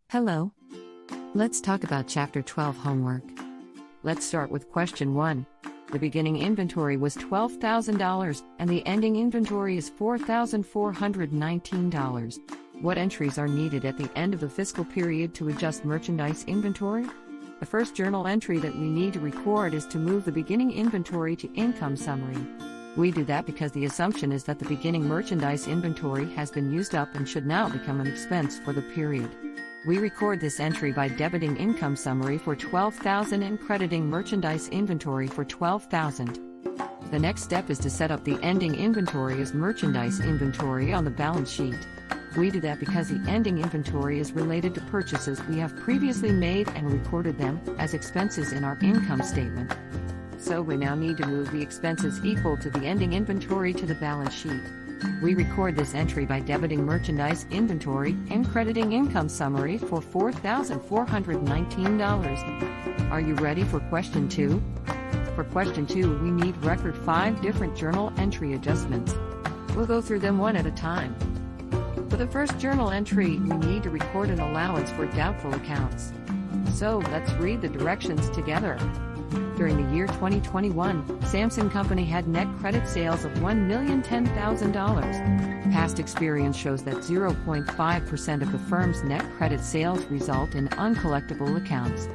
Hello. Let's talk about Chapter 12 homework. Let's start with question 1. The beginning inventory was $12,000 and the ending inventory is $4,419. What entries are needed at the end of the fiscal period to adjust merchandise inventory? The first journal entry that we need to record is to move the beginning inventory to income summary. We do that because the assumption is that the beginning merchandise inventory has been used up and should now become an expense for the period. We record this entry by debiting income summary for $12,000 and crediting merchandise inventory for $12,000. The next step is to set up the ending inventory as merchandise inventory on the balance sheet. We do that because the ending inventory is related to purchases we have previously made and recorded them as expenses in our income statement. So we now need to move the expenses equal to the ending inventory to the balance sheet. We record this entry by debiting merchandise inventory and crediting income summary for $4,419. Are you ready for question 2? For question 2, we need record 5 different journal entry adjustments. We'll go through them one at a time. For the first journal entry, we need to record an allowance for doubtful accounts. So let's read the directions together. During the year 2021, Samsung Company had net credit sales of $1,010,000. Past experience shows that 0.5% of the firm's net credit sales result in uncollectible accounts.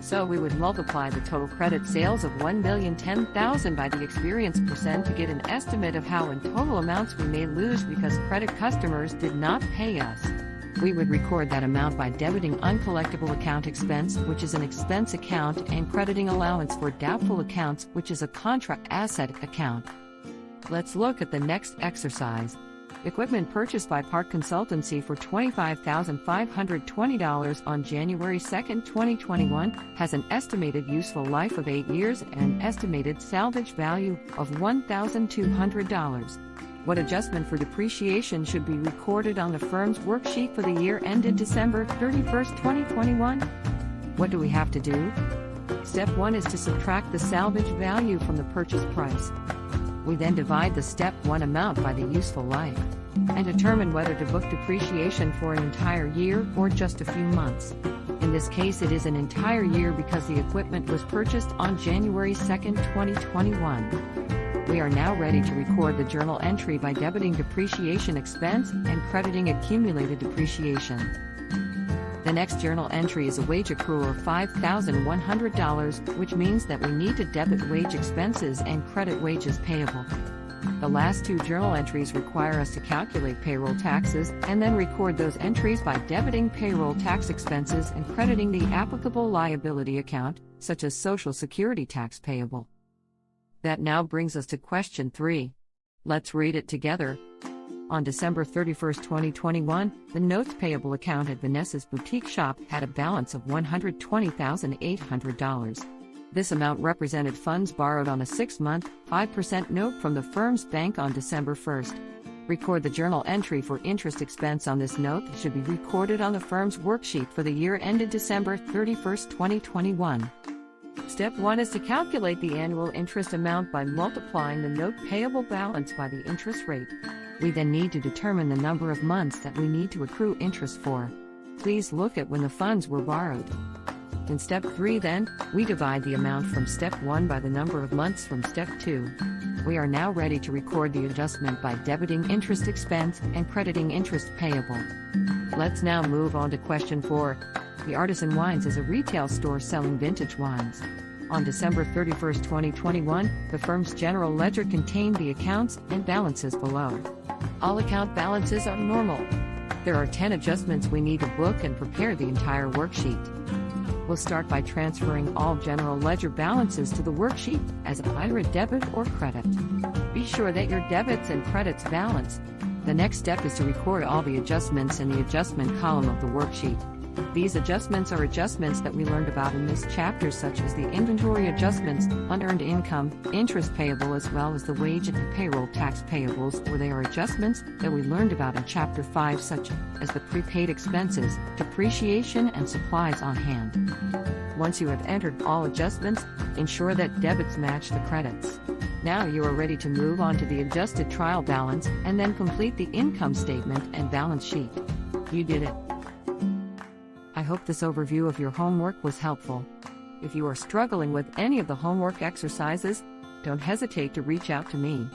So we would multiply the total credit sales of $1,010,000 by the experience percent to get an estimate of how in total amounts we may lose because credit customers did not pay us. We would record that amount by debiting uncollectible account expense, which is an expense account, and crediting allowance for doubtful accounts, which is a contract asset account. Let's look at the next exercise. Equipment purchased by Park Consultancy for $25,520 on January 2, 2021, has an estimated useful life of 8 years and an estimated salvage value of $1,200. What adjustment for depreciation should be recorded on the firm's worksheet for the year ended December 31, 2021? What do we have to do? Step 1 is to subtract the salvage value from the purchase price. We then divide the Step 1 amount by the useful life and determine whether to book depreciation for an entire year or just a few months. In this case, it is an entire year because the equipment was purchased on January 2, 2021. We are now ready to record the journal entry by debiting depreciation expense and crediting accumulated depreciation. The next journal entry is a wage accrual of $5,100, which means that we need to debit wage expenses and credit wages payable. The last 2 journal entries require us to calculate payroll taxes and then record those entries by debiting payroll tax expenses and crediting the applicable liability account, such as Social Security tax payable. That now brings us to question 3. Let's read it together. On December 31, 2021, the notes payable account at Vanessa's Boutique Shop had a balance of $120,800. This amount represented funds borrowed on a 6-month, 5% note from the firm's bank on December 1st. Record the journal entry for interest expense on this note that should be recorded on the firm's worksheet for the year ended December 31, 2021. Step 1 is to calculate the annual interest amount by multiplying the note payable balance by the interest rate. We then need to determine the number of months that we need to accrue interest for. Please look at when the funds were borrowed. In Step 3 then, we divide the amount from Step 1 by the number of months from Step 2. We are now ready to record the adjustment by debiting interest expense and crediting interest payable. Let's now move on to question 4. The Artisan Wines is a retail store selling vintage wines. On December 31, 2021, the firm's general ledger contained the accounts and balances below. All account balances are normal. There are 10 adjustments we need to book and prepare the entire worksheet. We'll start by transferring all general ledger balances to the worksheet as either a debit or credit. Be sure that your debits and credits balance. The next step is to record all the adjustments in the adjustment column of the worksheet. These adjustments are adjustments that we learned about in this chapter, such as the inventory adjustments, unearned income, interest payable, as well as the wage and payroll tax payables, or they are adjustments that we learned about in Chapter 5, such as the prepaid expenses, depreciation, and supplies on hand. Once you have entered all adjustments, ensure that debits match the credits. Now you are ready to move on to the adjusted trial balance and then complete the income statement and balance sheet. You did it. I hope this overview of your homework was helpful. If you are struggling with any of the homework exercises, don't hesitate to reach out to me.